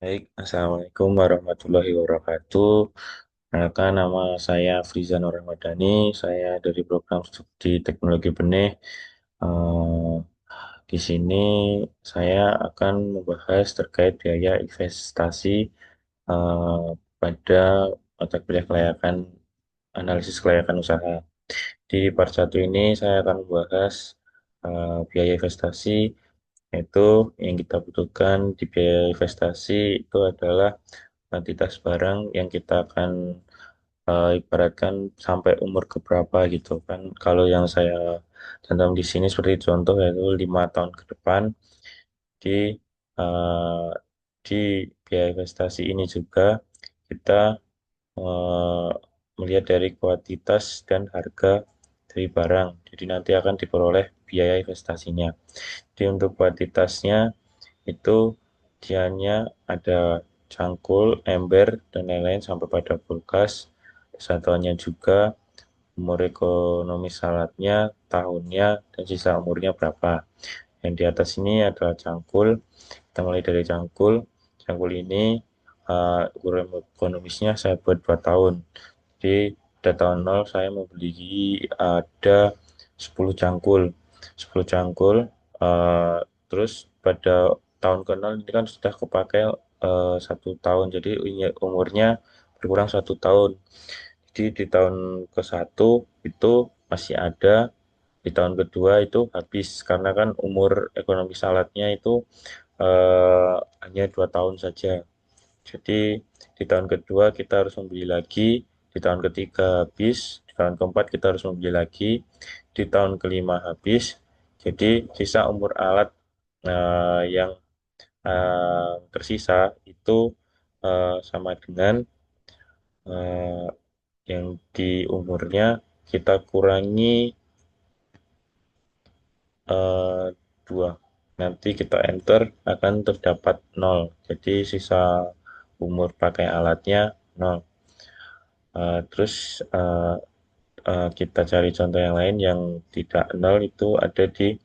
Baik, Assalamualaikum warahmatullahi wabarakatuh. Perkenalkan, nama saya Frizan Ramadhani. Saya dari program studi Teknologi Benih. Eh, di sini saya akan membahas terkait biaya investasi eh, pada mata kuliah kelayakan analisis kelayakan usaha. Di part 1 ini saya akan membahas biaya investasi, yaitu yang kita butuhkan di biaya investasi itu adalah kuantitas barang yang kita akan ibaratkan sampai umur keberapa gitu kan. Kalau yang saya cantum di sini seperti contoh yaitu 5 tahun ke depan di eh, di biaya investasi ini juga kita eh, melihat dari kuantitas dan harga dari barang. Jadi nanti akan diperoleh biaya investasinya. Jadi untuk kuantitasnya itu dianya ada cangkul, ember, dan lain-lain sampai pada kulkas. Satuannya juga umur ekonomi salatnya, tahunnya, dan sisa umurnya berapa. Yang di atas ini adalah cangkul. Kita mulai dari cangkul. Cangkul ini ukuran ekonomisnya saya buat 2 tahun. Jadi pada tahun 0 saya membeli ada 10 cangkul. 10 cangkul. eh, Terus pada tahun ke 0 ini kan sudah kepakai 1 tahun. Jadi umurnya berkurang 1 tahun. Jadi di tahun ke 1 itu masih ada, di tahun kedua itu habis karena kan umur ekonomi salatnya itu hanya 2 tahun saja. Jadi di tahun kedua kita harus membeli lagi, di tahun ketiga habis, di tahun keempat kita harus membeli lagi, di tahun kelima habis. Jadi sisa umur alat yang tersisa itu sama dengan eh, yang di umurnya kita kurangi 2. Nanti kita enter akan terdapat 0. Jadi sisa umur pakai alatnya 0. Terus kita cari contoh yang lain yang tidak 0 itu ada di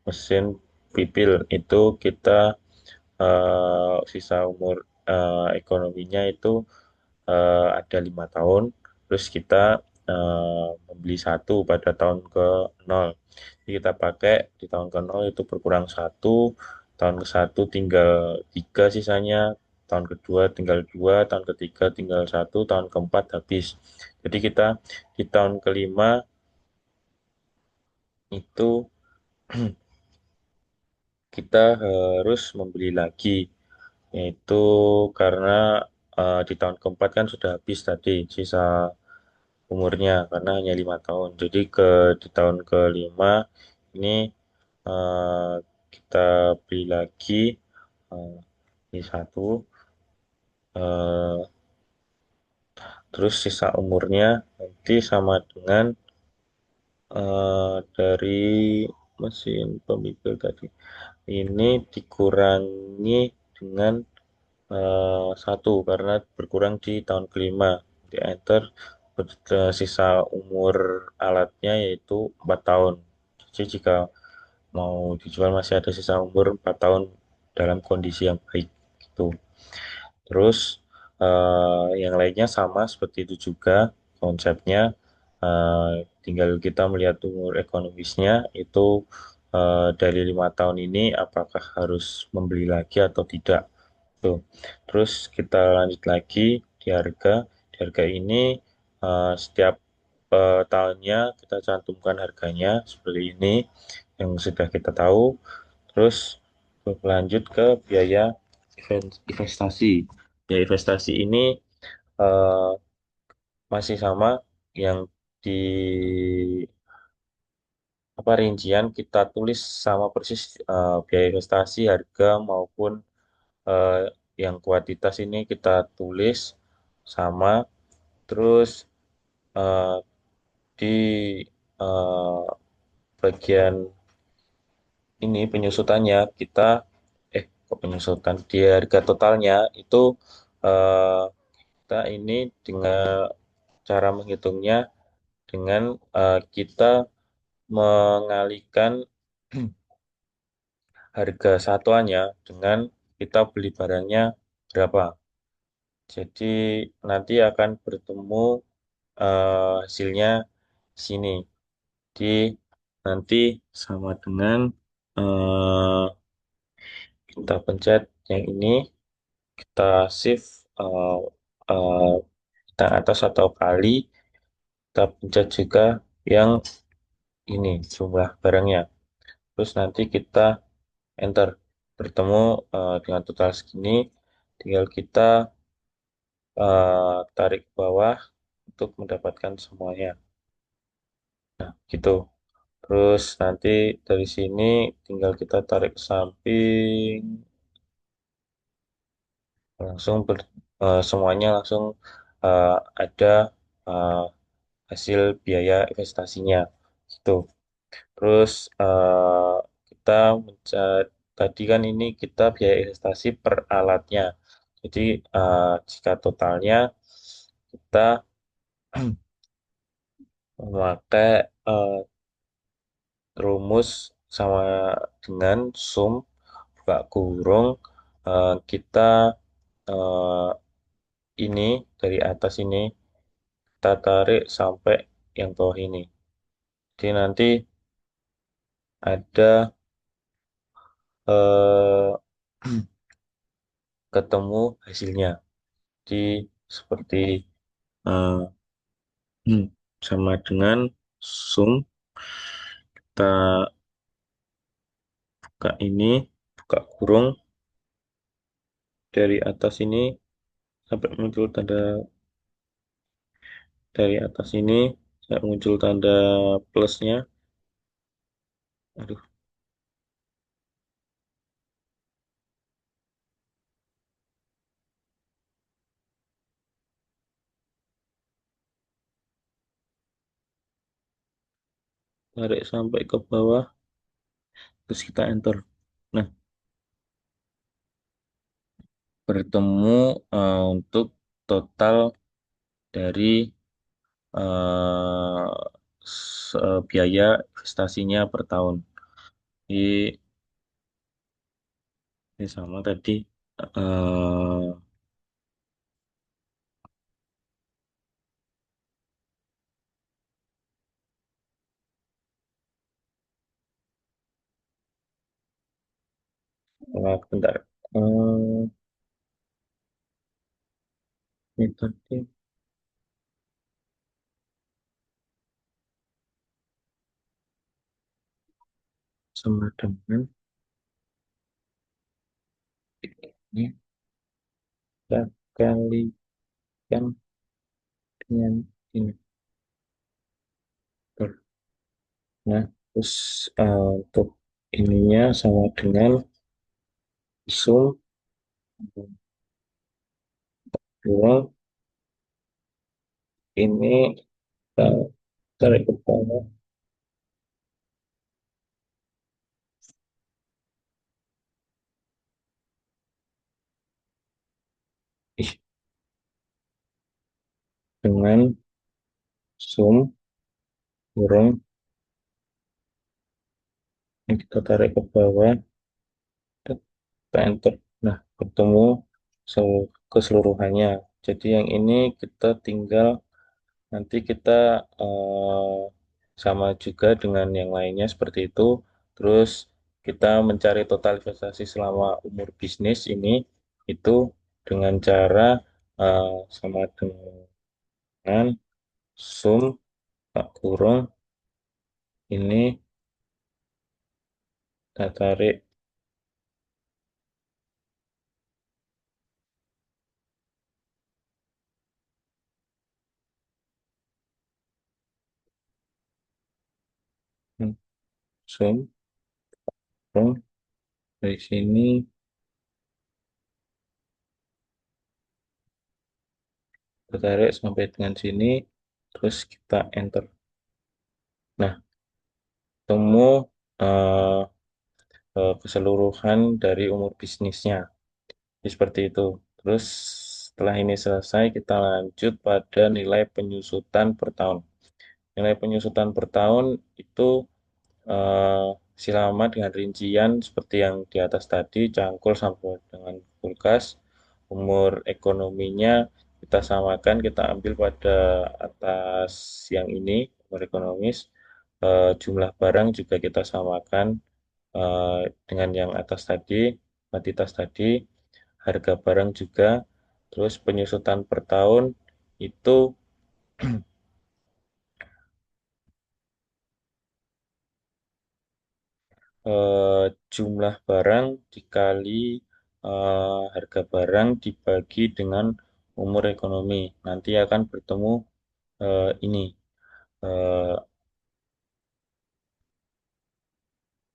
mesin pipil. Itu kita sisa umur ekonominya itu ada 5 tahun, terus kita membeli satu pada tahun ke 0. Jadi kita pakai di tahun ke 0 itu berkurang satu, tahun ke 1 tinggal 3 sisanya, tahun kedua tinggal 2, tahun ketiga tinggal satu, tahun keempat habis. Jadi kita di tahun kelima itu kita harus membeli lagi, yaitu karena di tahun keempat kan sudah habis tadi sisa umurnya karena hanya 5 tahun. Jadi di tahun kelima ini eh, kita beli lagi ini satu, eh, terus sisa umurnya nanti sama dengan dari mesin pemikir tadi. Ini dikurangi dengan satu karena berkurang di tahun kelima. Di enter sisa umur alatnya yaitu 4 tahun. Jadi jika mau dijual masih ada sisa umur 4 tahun dalam kondisi yang baik gitu. Terus yang lainnya sama seperti itu juga konsepnya. Tinggal kita melihat umur ekonomisnya itu dari 5 tahun ini apakah harus membeli lagi atau tidak. Tuh. Terus kita lanjut lagi di harga. Di harga ini setiap tahunnya kita cantumkan harganya seperti ini yang sudah kita tahu. Terus lanjut ke biaya investasi. Biaya investasi ini eh, masih sama yang di apa rincian kita tulis sama persis, biaya investasi, harga maupun eh, yang kuantitas ini kita tulis sama. Terus eh, di eh, bagian ini penyusutannya kita kok penyusutan di harga totalnya itu eh, kita ini dengan cara menghitungnya dengan kita mengalihkan harga satuannya dengan kita beli barangnya berapa. Jadi nanti akan bertemu hasilnya sini. Jadi nanti sama dengan eh, kita pencet yang ini, kita shift eh, kita atas atau kali, kita pencet juga yang ini jumlah barangnya. Terus nanti kita enter bertemu dengan total segini, tinggal kita tarik ke bawah untuk mendapatkan semuanya. Nah, gitu. Terus nanti dari sini tinggal kita tarik ke samping, langsung semuanya langsung eh, ada eh, hasil biaya investasinya. Gitu. Terus kita mencari, tadi kan ini kita biaya investasi per alatnya. Jadi jika totalnya kita memakai rumus sama dengan sum buka kurung kita eh, ini dari atas ini kita tarik sampai yang bawah ini. Jadi nanti ada eh, ketemu hasilnya. Jadi seperti eh, sama dengan sum kita buka ini buka kurung dari atas ini sampai muncul tanda dari atas ini sampai muncul tanda plusnya. Aduh, tarik sampai ke bawah terus kita enter. Nah, bertemu untuk total dari eh, biaya investasinya per tahun. Ini sama tadi bentar. Eh, ini tadi sama dengan ini kita kalikan dengan ini. Nah, terus untuk ininya sama dengan sum dua ini kita tarik ke bawah. Ih, dengan sum kurung ini kita tarik ke bawah, kita enter. Nah, bertemu keseluruhannya. Jadi yang ini kita tinggal nanti kita eh, sama juga dengan yang lainnya seperti itu. Terus kita mencari total investasi selama umur bisnis ini itu dengan cara sama dengan sum tak kurung ini kita tarik sum kurung dari sini kita tarik sampai dengan sini terus kita enter. Nah, temu eh, keseluruhan dari umur bisnisnya. Jadi seperti itu. Terus setelah ini selesai, kita lanjut pada nilai penyusutan per tahun. Nilai penyusutan per tahun itu eh, silama dengan rincian seperti yang di atas tadi, cangkul sampai dengan kulkas. umur ekonominya kita samakan, kita ambil pada atas yang ini, umur ekonomis. Jumlah barang juga kita samakan dengan yang atas tadi, kuantitas tadi, harga barang juga, terus penyusutan per tahun itu jumlah barang dikali harga barang dibagi dengan umur ekonomi. Nanti akan bertemu ini. Eh,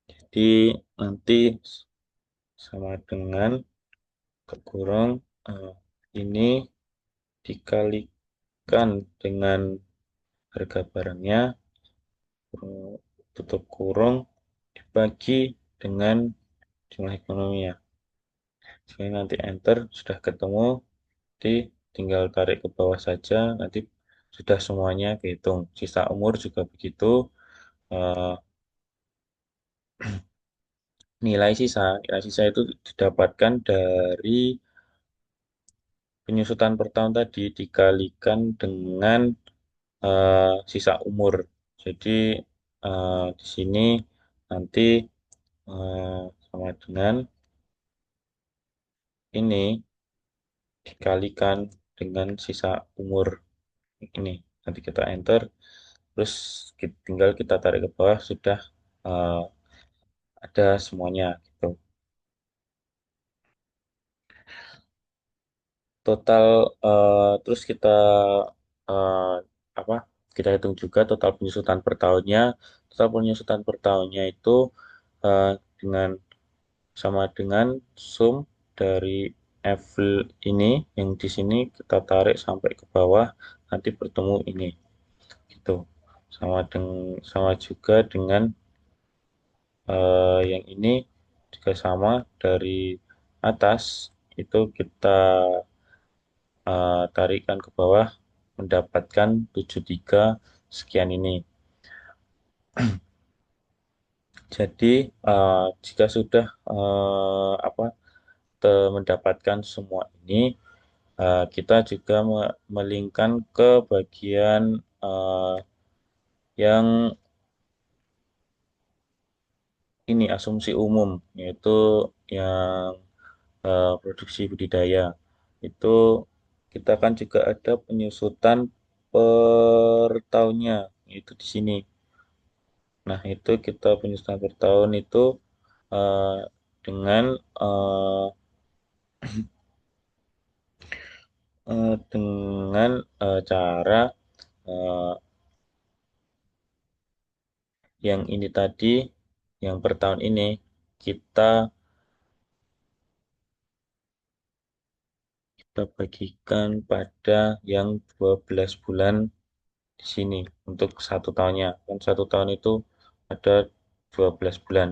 jadi nanti sama dengan kekurung eh, ini dikalikan dengan harga barangnya, tutup kurung, dibagi dengan jumlah ekonominya. Jadi nanti enter sudah ketemu, nanti tinggal tarik ke bawah saja, nanti sudah semuanya kehitung. Sisa umur juga begitu. Eh, nilai sisa itu didapatkan dari penyusutan per tahun tadi dikalikan dengan sisa umur. Jadi di sini nanti sama dengan ini dikalikan dengan sisa umur ini. Nanti kita enter, terus tinggal kita tarik ke bawah sudah eh, ada semuanya gitu. Total terus kita eh, apa? Kita hitung juga total penyusutan per tahunnya. Total penyusutan per tahunnya itu eh, dengan sama dengan sum dari Eiffel ini yang di sini kita tarik sampai ke bawah nanti bertemu ini gitu sama juga dengan yang ini juga sama dari atas itu kita tarikan ke bawah mendapatkan 73 sekian ini. Jadi jika sudah mendapatkan semua ini, kita juga melingkan ke bagian yang ini asumsi umum, yaitu yang produksi budidaya. Itu kita kan juga ada penyusutan per tahunnya, itu di sini. Nah, itu kita penyusutan per tahun itu eh, dengan eh, cara eh, yang ini tadi, yang per tahun ini kita kita bagikan pada yang 12 bulan di sini untuk satu tahunnya. Kan satu tahun itu ada 12 bulan.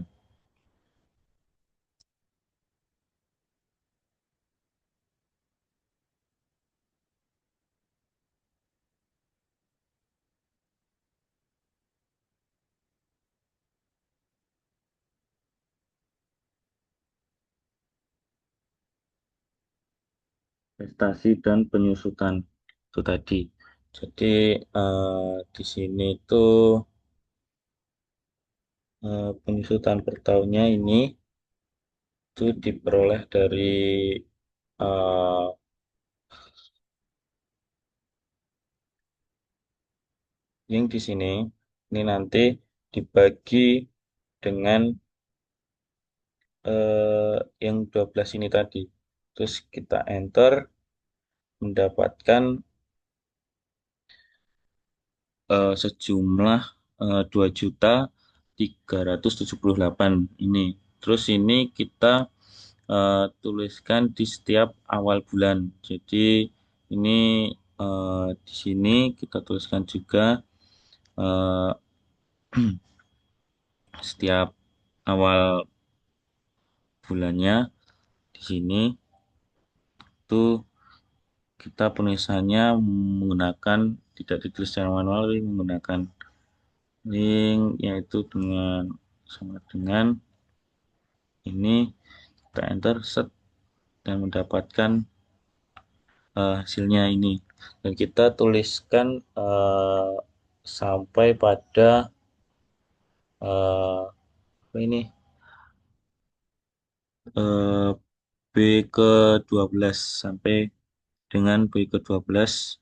Prestasi dan penyusutan itu tadi. Jadi di sini tuh penyusutan per tahunnya ini itu diperoleh dari eh, yang di sini. Ini nanti dibagi dengan yang 12 ini tadi. Terus kita enter mendapatkan sejumlah 2.378 ini. Terus ini kita tuliskan di setiap awal bulan. Jadi ini di sini kita tuliskan juga eh, setiap awal bulannya di sini itu kita penulisannya menggunakan tidak ditulis secara manual tapi menggunakan link yaitu dengan sama dengan ini kita enter set dan mendapatkan hasilnya ini. Dan kita tuliskan sampai pada apa ini eh, B ke 12 sampai dengan B ke 12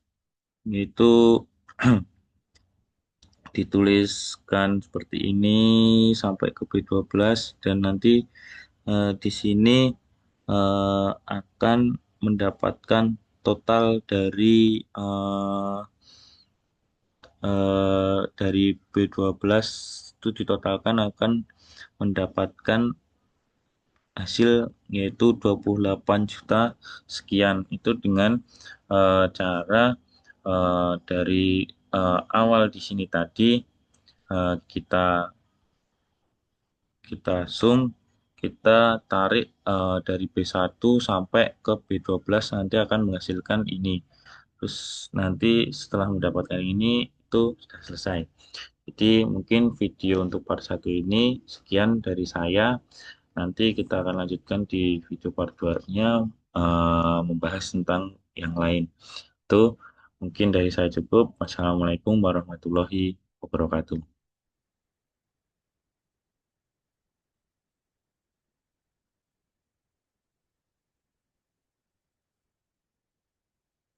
itu dituliskan seperti ini sampai ke B12 dan nanti di sini akan mendapatkan total dari B12 itu ditotalkan akan mendapatkan hasil yaitu 28 juta sekian. Itu dengan cara dari awal di sini tadi kita kita zoom, kita tarik dari B1 sampai ke B12 nanti akan menghasilkan ini. Terus nanti setelah mendapatkan ini itu sudah selesai. Jadi mungkin video untuk part satu ini sekian dari saya. Nanti kita akan lanjutkan di video part 2-nya membahas tentang yang lain. Itu mungkin dari saya cukup. Wassalamualaikum warahmatullahi wabarakatuh.